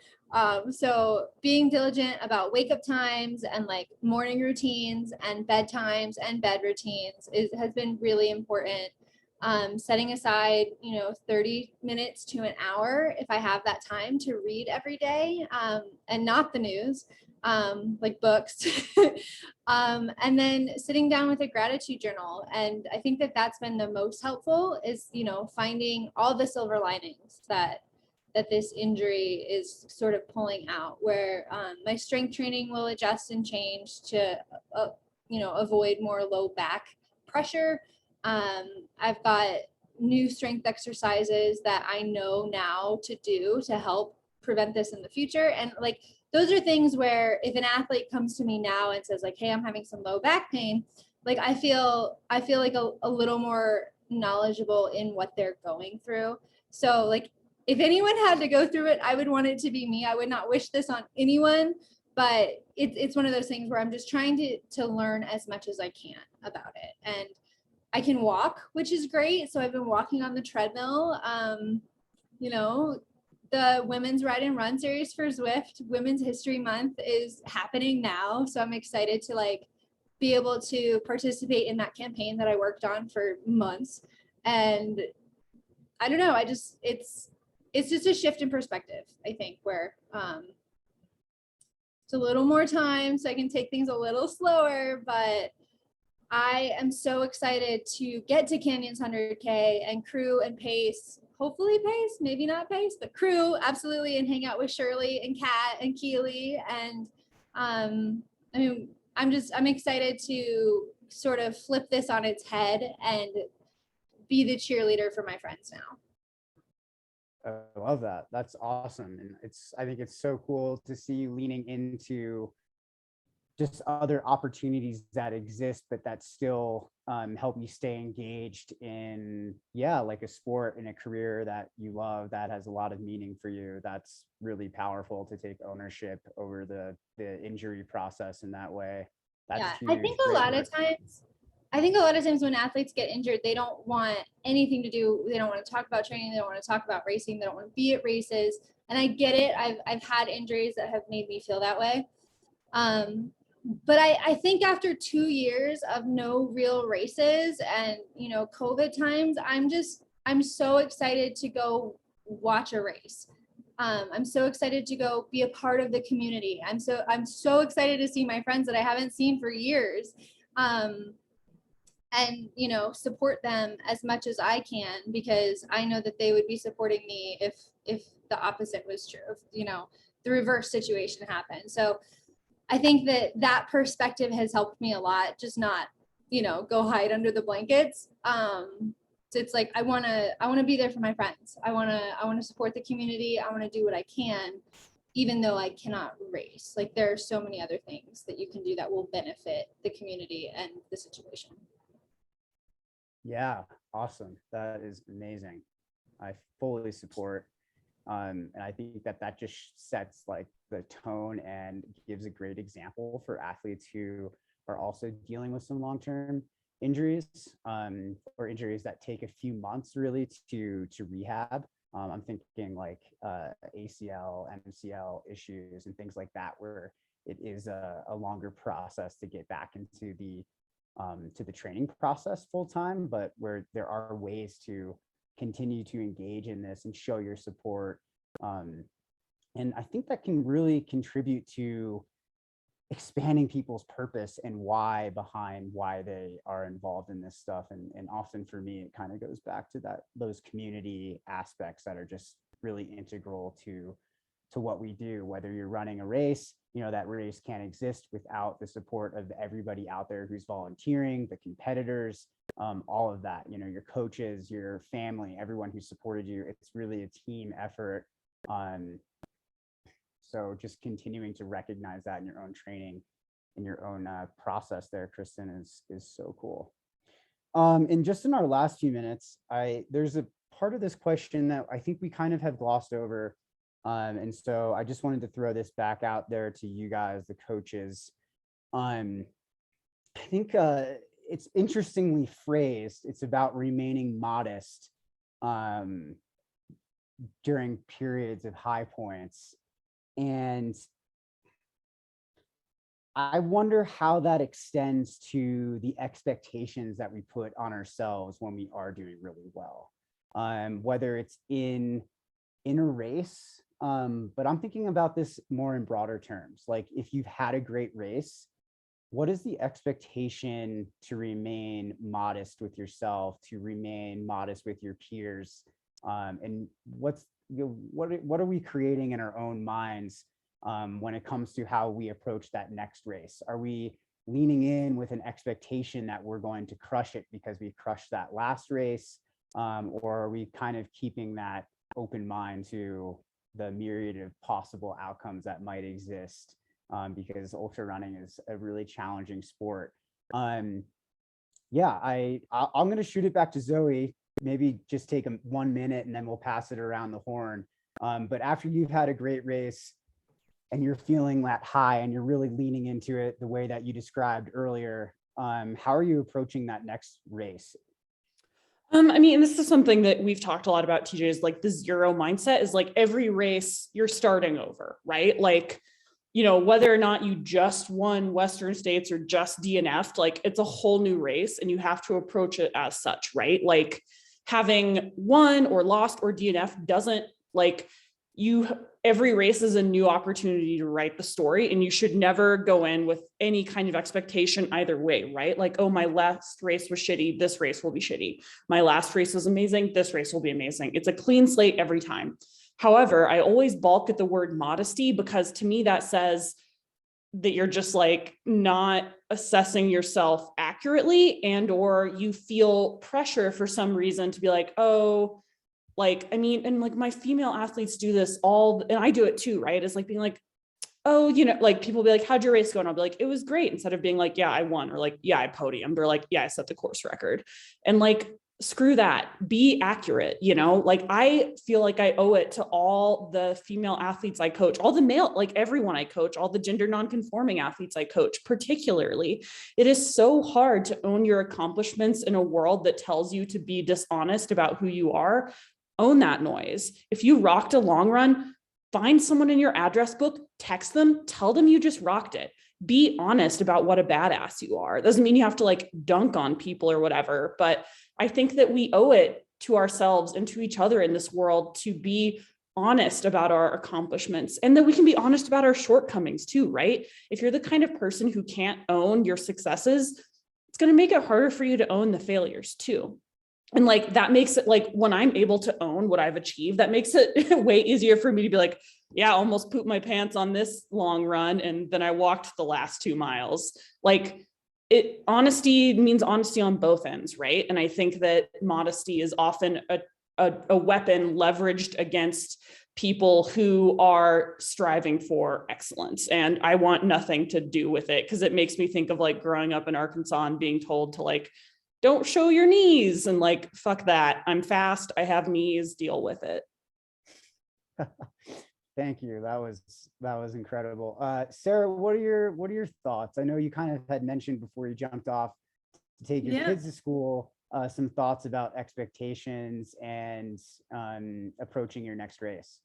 So being diligent about wake up times and like morning routines and bedtimes and bed routines has been really important. Setting aside, 30 minutes to an hour if I have that time to read every day, and not the news, like books. And then sitting down with a gratitude journal. And I think that that's been the most helpful is, finding all the silver linings that this injury is sort of pulling out, where my strength training will adjust and change to, avoid more low back pressure. I've got new strength exercises that I know now to do to help prevent this in the future. And like, those are things where if an athlete comes to me now and says like, hey, I'm having some low back pain, like I feel like a little more knowledgeable in what they're going through. So like, if anyone had to go through it, I would want it to be me. I would not wish this on anyone, but it's one of those things where I'm just trying to learn as much as I can about it. And I can walk, which is great. So I've been walking on the treadmill. The Women's Ride and Run series for Zwift Women's History Month is happening now. So I'm excited to like be able to participate in that campaign that I worked on for months. And I don't know, it's just a shift in perspective, I think, where it's a little more time so I can take things a little slower, but I am so excited to get to Canyons 100K and crew and pace, hopefully pace, maybe not pace, but crew, absolutely, and hang out with Shirley and Kat and Keely. And I'm excited to sort of flip this on its head and be the cheerleader for my friends now. I love that. That's awesome. And I think it's so cool to see you leaning into just other opportunities that exist, but that still help you stay engaged in, like a sport and a career that you love, that has a lot of meaning for you. That's really powerful to take ownership over the injury process in that way. That's huge. I think a lot of times when athletes get injured, they don't want anything to do. They don't want to talk about training. They don't want to talk about racing. They don't want to be at races. And I get it. I've had injuries that have made me feel that way. But I think after 2 years of no real races and, COVID times, I'm so excited to go watch a race. I'm so excited to go be a part of the community. I'm so excited to see my friends that I haven't seen for years. And, support them as much as I can, because I know that they would be supporting me if the opposite was true, if, the reverse situation happened. So I think that perspective has helped me a lot, just not, go hide under the blankets. So it's like, I want to be there for my friends. I want to support the community. I want to do what I can, even though I cannot race. Like, there are so many other things that you can do that will benefit the community and the situation. Yeah, awesome. That is amazing. I fully support. And I think that just sets like the tone and gives a great example for athletes who are also dealing with some long-term injuries, or injuries that take a few months really to rehab. I'm thinking like ACL, MCL issues and things like that, where it is a longer process to get back into the training process full time, but where there are ways to continue to engage in this and show your support. And I think that can really contribute to expanding people's purpose and why behind why they are involved in this stuff. And often for me, it kind of goes back to those community aspects that are just really integral to what we do. Whether you're running a race, that race can't exist without the support of everybody out there who's volunteering, the competitors, all of that, your coaches, your family, everyone who supported you. It's really a team effort. So just continuing to recognize that in your own training, in your own process there, Kristen, is so cool. And just in our last few minutes, there's a part of this question that I think we kind of have glossed over. And so I just wanted to throw this back out there to you guys, the coaches. I think it's interestingly phrased. It's about remaining modest during periods of high points. And I wonder how that extends to the expectations that we put on ourselves when we are doing really well, whether it's in a race, but I'm thinking about this more in broader terms. Like if you've had a great race, what is the expectation to remain modest with yourself, to remain modest with your peers? And what are we creating in our own minds when it comes to how we approach that next race? Are we leaning in with an expectation that we're going to crush it because we crushed that last race? Or are we kind of keeping that open mind to the myriad of possible outcomes that might exist? Because ultra running is a really challenging sport. Yeah, I'm going to shoot it back to Zoe. Maybe just take 1 minute and then we'll pass it around the horn. But after you've had a great race and you're feeling that high and you're really leaning into it the way that you described earlier, how are you approaching that next race? I mean, this is something that we've talked a lot about, TJ, is like the zero mindset is like every race you're starting over, right? Like, whether or not you just won Western States or just DNF'd, like it's a whole new race and you have to approach it as such, right? Like having won or lost or DNF doesn't every race is a new opportunity to write the story, and you should never go in with any kind of expectation either way, right? Like, oh, my last race was shitty, this race will be shitty. My last race was amazing, this race will be amazing. It's a clean slate every time. However, I always balk at the word modesty because to me that says that you're just like not assessing yourself accurately, and or you feel pressure for some reason to be like, oh, and like my female athletes do this and I do it too, right? It's like being like, oh, like people be like, how'd your race go? And I'll be like, it was great. Instead of being like, yeah, I won, or like, yeah, I podiumed, or like, yeah, I set the course record. And like, screw that, be accurate. Like I feel like I owe it to all the female athletes I coach, all the male, like everyone I coach, all the gender nonconforming athletes I coach, particularly. It is so hard to own your accomplishments in a world that tells you to be dishonest about who you are. Own that noise. If you rocked a long run, find someone in your address book, text them, tell them you just rocked it. Be honest about what a badass you are. It doesn't mean you have to like dunk on people or whatever, but I think that we owe it to ourselves and to each other in this world to be honest about our accomplishments, and that we can be honest about our shortcomings too, right? If you're the kind of person who can't own your successes, it's going to make it harder for you to own the failures too. And like, that makes it like when I'm able to own what I've achieved, that makes it way easier for me to be like, yeah, I almost pooped my pants on this long run. And then I walked the last 2 miles. Like honesty means honesty on both ends. Right. And I think that modesty is often a weapon leveraged against people who are striving for excellence. And I want nothing to do with it, because it makes me think of like growing up in Arkansas and being told to like, don't show your knees, and like, fuck that. I'm fast. I have knees, deal with it. Thank you. That was incredible. Sarah, what are your thoughts? I know you kind of had mentioned before you jumped off to take your Yeah. kids to school, some thoughts about expectations and approaching your next race.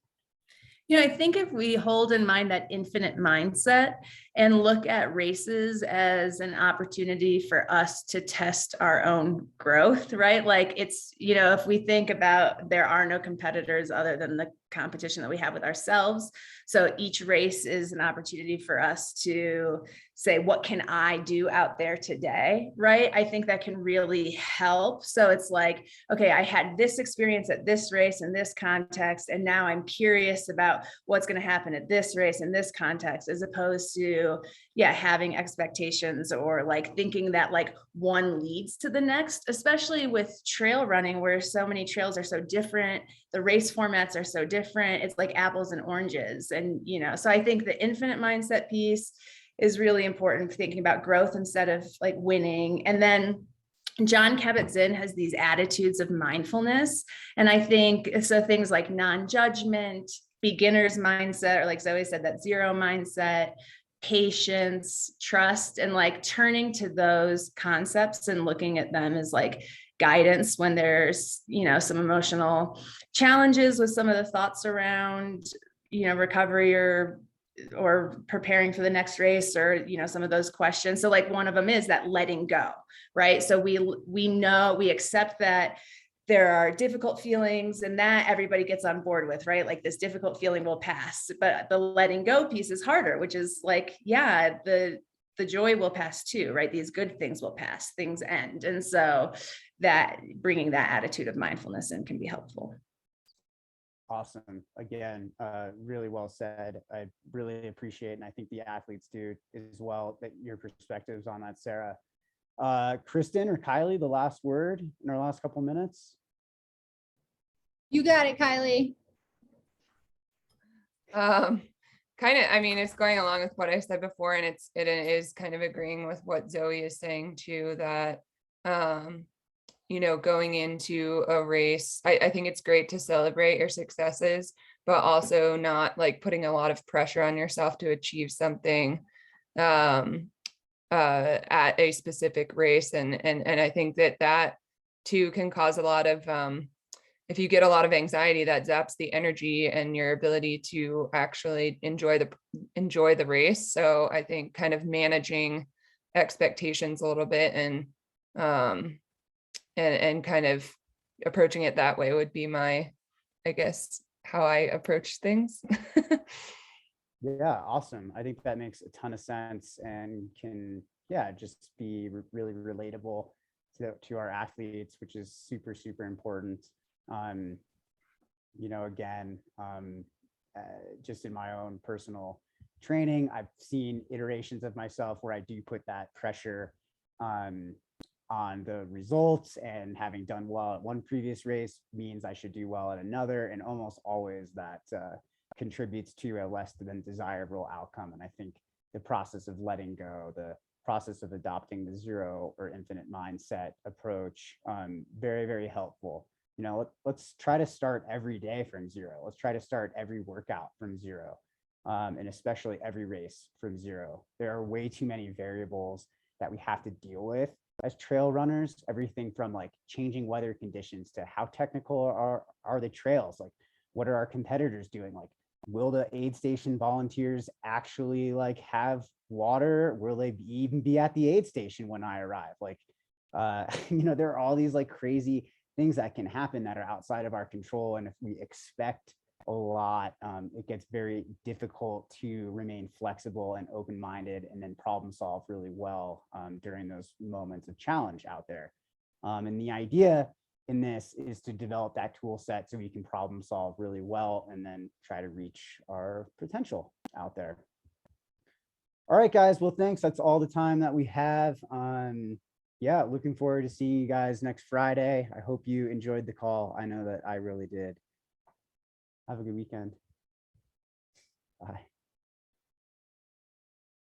I think if we hold in mind that infinite mindset and look at races as an opportunity for us to test our own growth, right? Like it's, if we think about there are no competitors other than the competition that we have with ourselves. So each race is an opportunity for us to say, what can I do out there today? Right? I think that can really help. So it's like, okay, I had this experience at this race in this context, and now I'm curious about what's going to happen at this race in this context, as opposed to, having expectations or like thinking that like one leads to the next, especially with trail running, where so many trails are so different. The race formats are so different. It's like apples and oranges. And, so I think the infinite mindset piece is really important for thinking about growth instead of like winning. And then John Kabat-Zinn has these attitudes of mindfulness. And I think so things like non-judgment, beginner's mindset, or like Zoe said, that zero mindset, patience, trust, and like turning to those concepts and looking at them as like guidance when there's, some emotional challenges with some of the thoughts around, recovery or preparing for the next race, or some of those questions. So like one of them is that letting go, right? So we accept that there are difficult feelings, and that everybody gets on board with, right? Like this difficult feeling will pass, but the letting go piece is harder, which is like, the joy will pass too, right? These good things will pass, things end. And so that bringing that attitude of mindfulness in can be helpful. Awesome. Again, really well said. I really appreciate, and I think the athletes do as well, that your perspectives on that, Sarah. Kristen or Kylie, the last word in our last couple minutes. You got it, Kylie. It's going along with what I said before, and it is kind of agreeing with what Zoe is saying too, that going into a race, I think it's great to celebrate your successes, but also not like putting a lot of pressure on yourself to achieve something at a specific race. And I think that too can cause a lot of, if you get a lot of anxiety, that zaps the energy and your ability to actually enjoy the race. So I think kind of managing expectations a little bit and kind of approaching it that way would be my, I guess, how I approach things. Yeah, awesome. I think that makes a ton of sense and can, just be really relatable to our athletes, which is super, super important. Again, just in my own personal training, I've seen iterations of myself where I do put that pressure on the results, and having done well at one previous race means I should do well at another. And almost always that contributes to a less than desirable outcome. And I think the process of letting go, the process of adopting the zero or infinite mindset approach, very, very helpful. Let's try to start every day from zero. Let's try to start every workout from zero, and especially every race from zero. There are way too many variables that we have to deal with as trail runners, everything from like changing weather conditions to how technical are the trails. Like, what are our competitors doing? Like, will the aid station volunteers actually like have water? Will they even be at the aid station when I arrive? Like, there are all these like crazy things that can happen that are outside of our control. And if we expect a lot, it gets very difficult to remain flexible and open-minded and then problem solve really well during those moments of challenge out there. And the idea in this is to develop that tool set so we can problem solve really well and then try to reach our potential out there. All right, guys. Well, thanks. That's all the time that we have. Looking forward to seeing you guys next Friday. I hope you enjoyed the call. I know that I really did. Have a good weekend. Bye.